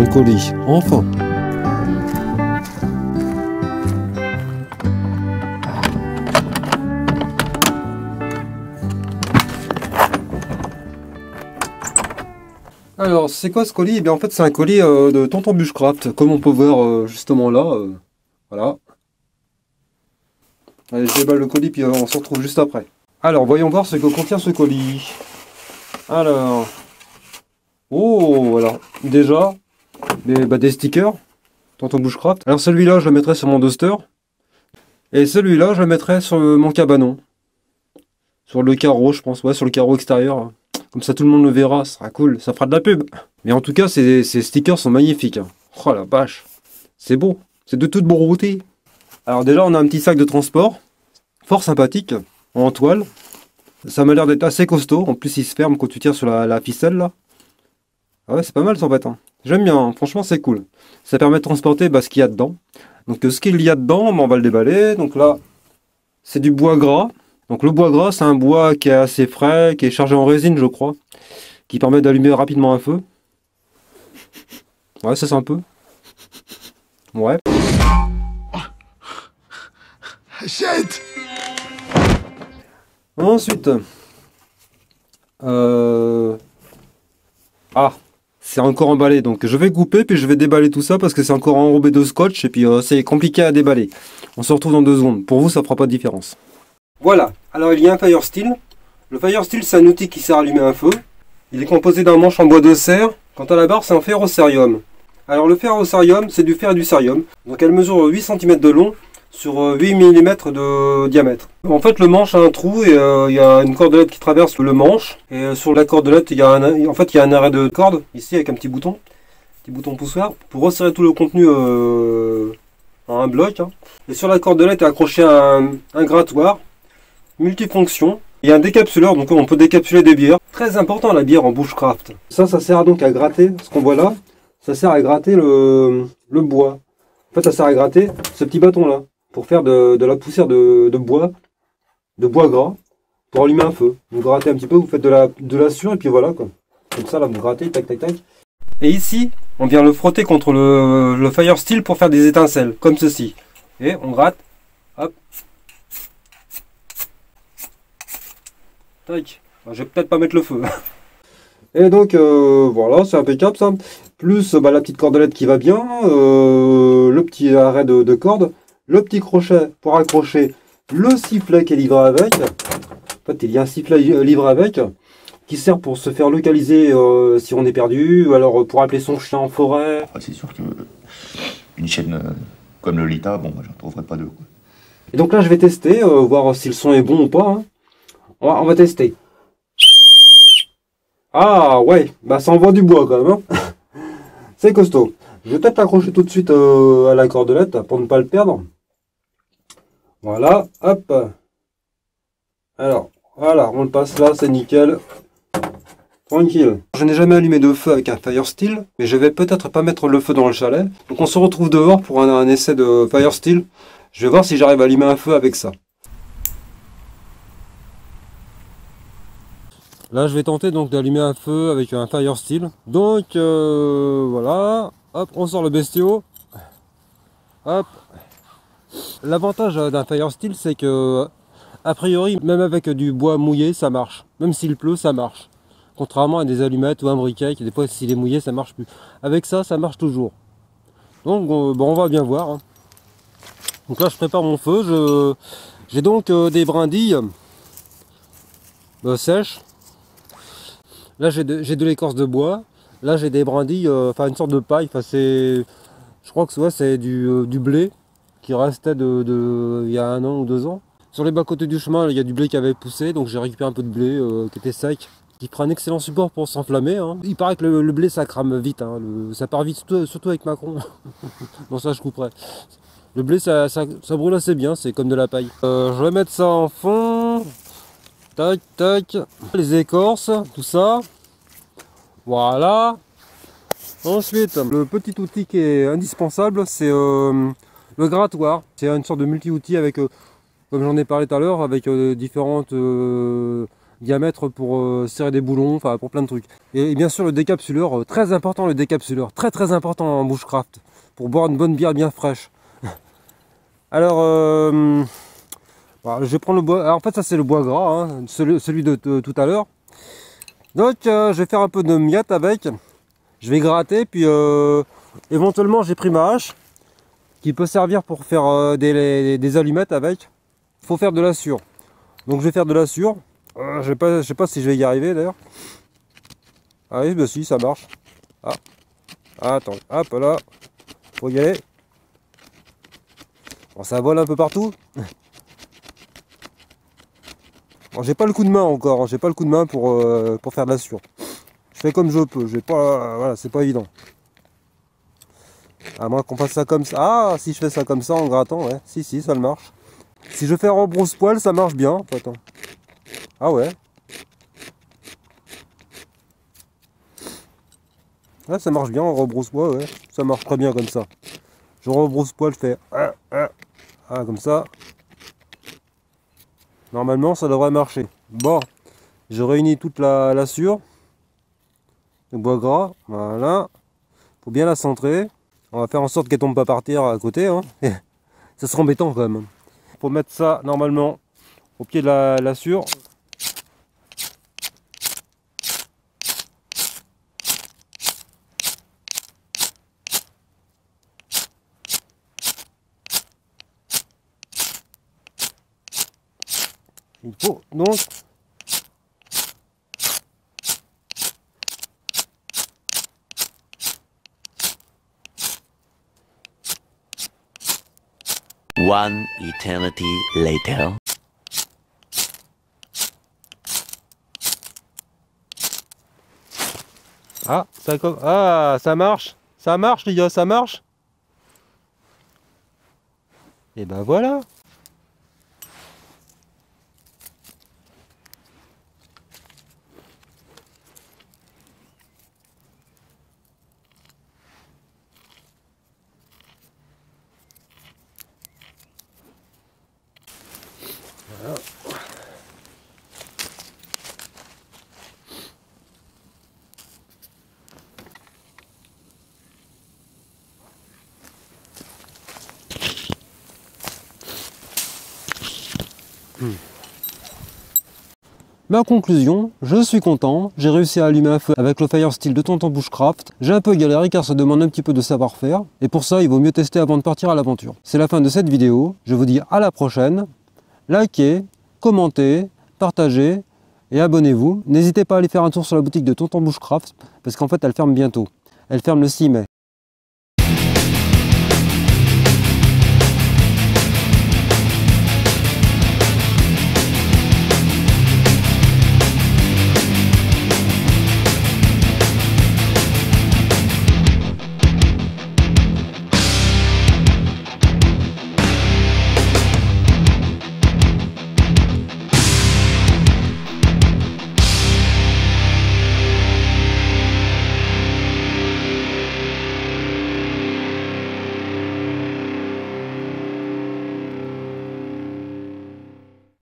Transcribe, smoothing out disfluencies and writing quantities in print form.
colis, enfin. Alors, c'est quoi ce colis? Eh bien, en fait, c'est un colis de Tonton Bushcraft, comme on peut voir justement là. Voilà. Allez, je déballe le colis, puis on se retrouve juste après. Alors, voyons voir ce que contient ce colis. Alors... Oh, alors, déjà, des stickers, Tonton Bushcraft. Alors, celui-là, je le mettrai sur mon duster. Et celui-là, je le mettrai sur mon cabanon. Sur le carreau, je pense, ouais, sur le carreau extérieur. Comme ça, tout le monde le verra, ça sera cool, ça fera de la pub. Mais en tout cas, ces stickers sont magnifiques. Hein. Oh la vache, c'est beau, c'est de toute beauté. Alors déjà, on a un petit sac de transport, fort sympathique, en toile. Ça m'a l'air d'être assez costaud, en plus il se ferme quand tu tires sur la ficelle là. Ah ouais, c'est pas mal ça en fait. Hein. J'aime bien, hein. Franchement c'est cool. Ça permet de transporter ce qu'il y a dedans. Donc ce qu'il y a dedans, on va le déballer. Donc là, c'est du bois gras. Donc le bois gras, c'est un bois qui est assez frais, qui est chargé en résine, je crois, qui permet d'allumer rapidement un feu. Ouais, ça c'est un peu. Ouais. Achète. Ensuite, ah, c'est encore emballé, donc je vais couper puis je vais déballer tout ça parce que c'est encore enrobé de scotch et puis c'est compliqué à déballer. On se retrouve dans 2 secondes. Pour vous, ça fera pas de différence. Voilà, alors il y a un fire steel. Le fire steel, c'est un outil qui sert à allumer un feu. Il est composé d'un manche en bois de serre. Quant à la barre, c'est en ferrocérium. Alors le ferrocérium, c'est du fer et du cérium. Donc elle mesure 8 cm de long sur 8 mm de diamètre. En fait, le manche a un trou et il y a une cordelette qui traverse le manche. Et sur la cordelette, il y a un arrêt de corde, ici, avec un petit bouton poussoir, pour resserrer tout le contenu en un bloc. Hein. Et sur la cordelette est accroché un grattoir multifonction. Il y a un décapsuleur, donc on peut décapsuler des bières. Très important la bière en bushcraft. Ça sert donc à gratter, ce qu'on voit là, ça sert à gratter le bois. En fait, ça sert à gratter ce petit bâton là, pour faire de la poussière de bois gras, pour allumer un feu. Vous grattez un petit peu, vous faites de la sueur, et puis voilà quoi. Comme ça là, vous grattez, tac tac tac. Et ici, on vient le frotter contre le fire steel pour faire des étincelles, comme ceci. Et on gratte, hop. Tac. Je vais peut-être pas mettre le feu. Et donc voilà, c'est impeccable ça. Plus la petite cordelette qui va bien, le petit arrêt de corde, le petit crochet pour accrocher le sifflet qui est livré avec. En fait, il y a un sifflet livré avec qui sert pour se faire localiser si on est perdu, ou alors pour appeler son chien en forêt. C'est sûr que une chaîne comme le Lolita, bon, j'en trouverai pas deux. Quoi. Et donc là, je vais tester, voir si le son est bon ou pas. Hein. On va tester. Ah ouais, ça envoie du bois quand même. Hein. C'est costaud. Je vais peut-être l'accrocher tout de suite à la cordelette pour ne pas le perdre. Voilà, hop. Alors, voilà, on le passe là, c'est nickel. Tranquille. Je n'ai jamais allumé de feu avec un fire steel, mais je vais peut-être pas mettre le feu dans le chalet. Donc on se retrouve dehors pour un essai de fire steel. Je vais voir si j'arrive à allumer un feu avec ça. Là, je vais tenter donc d'allumer un feu avec un fire steel. Donc, voilà. Hop, on sort le bestiau. Hop. L'avantage d'un fire steel, c'est que, a priori, même avec du bois mouillé, ça marche. Même s'il pleut, ça marche. Contrairement à des allumettes ou un briquet, qui des fois, s'il est mouillé, ça marche plus. Avec ça, ça marche toujours. Donc, bon, on va bien voir. Hein. Donc là, je prépare mon feu. J'ai donc des brindilles sèches. Là j'ai de l'écorce de bois, là j'ai des brindilles, une sorte de paille, je crois que c'est du blé qui restait il y a 1 an ou 2 ans. Sur les bas-côtés du chemin, il y a du blé qui avait poussé, donc j'ai récupéré un peu de blé qui était sec, qui fera un excellent support pour s'enflammer. Hein. Il paraît que le blé ça crame vite, hein. Ça part vite, surtout avec Macron. Bon ça je couperai. Le blé ça brûle assez bien, c'est comme de la paille. Je vais mettre ça en fond. Tac, tac, les écorces, tout ça. Voilà. Ensuite, le petit outil qui est indispensable, c'est le grattoir. C'est une sorte de multi-outil avec, comme j'en ai parlé tout à l'heure, avec différentes diamètre pour serrer des boulons, enfin pour plein de trucs. Et bien sûr le décapsuleur, très important le décapsuleur, très important en bushcraft, pour boire une bonne bière bien fraîche. Alors, voilà, je vais prendre le bois, alors, en fait ça c'est le bois gras, hein, celui de tout à l'heure. Donc je vais faire un peu de miettes avec, je vais gratter, puis éventuellement j'ai pris ma hache, qui peut servir pour faire des allumettes avec. Il faut faire de la sciure. Donc je vais faire de la sciure. Je sais pas si je vais y arriver d'ailleurs. Ah oui, bah si, ça marche. Ah, attends, hop là. Faut y aller. Bon, ça vole un peu partout. Bon, j'ai pas le coup de main encore. Hein. J'ai pas le coup de main pour faire de la sciure. Je fais comme je peux. J'ai pas, voilà, c'est pas évident. À moins qu'on fasse ça comme ça. Ah, si je fais ça comme ça en grattant, ouais. Si, ça marche. Si je fais en rebrousse-poil, ça marche bien. Attends. Ah ouais. Ouais, ça marche bien en rebrousse-poil, ouais. Ça marche très bien comme ça. Je rebrousse-poil, je fais... Ah, comme ça. Normalement, ça devrait marcher. Bon. Je réunis toute la sciure. Le bois gras. Voilà. Faut bien la centrer. On va faire en sorte qu'elle tombe pas par terre à côté. Hein. Ça sera embêtant quand même. Faut mettre ça normalement au pied de la sciure. Il faut donc One eternity later. ça marche. Ça marche les gars, ça marche. Et ben voilà. Voilà. Ma conclusion, je suis content, j'ai réussi à allumer un feu avec le Firesteel de Tonton Bushcraft. J'ai un peu galéré car ça demande un petit peu de savoir-faire, et pour ça il vaut mieux tester avant de partir à l'aventure. C'est la fin de cette vidéo, je vous dis à la prochaine, likez, commentez, partagez et abonnez-vous. N'hésitez pas à aller faire un tour sur la boutique de Tonton Bushcraft, parce qu'en fait elle ferme bientôt, elle ferme le 6 mai.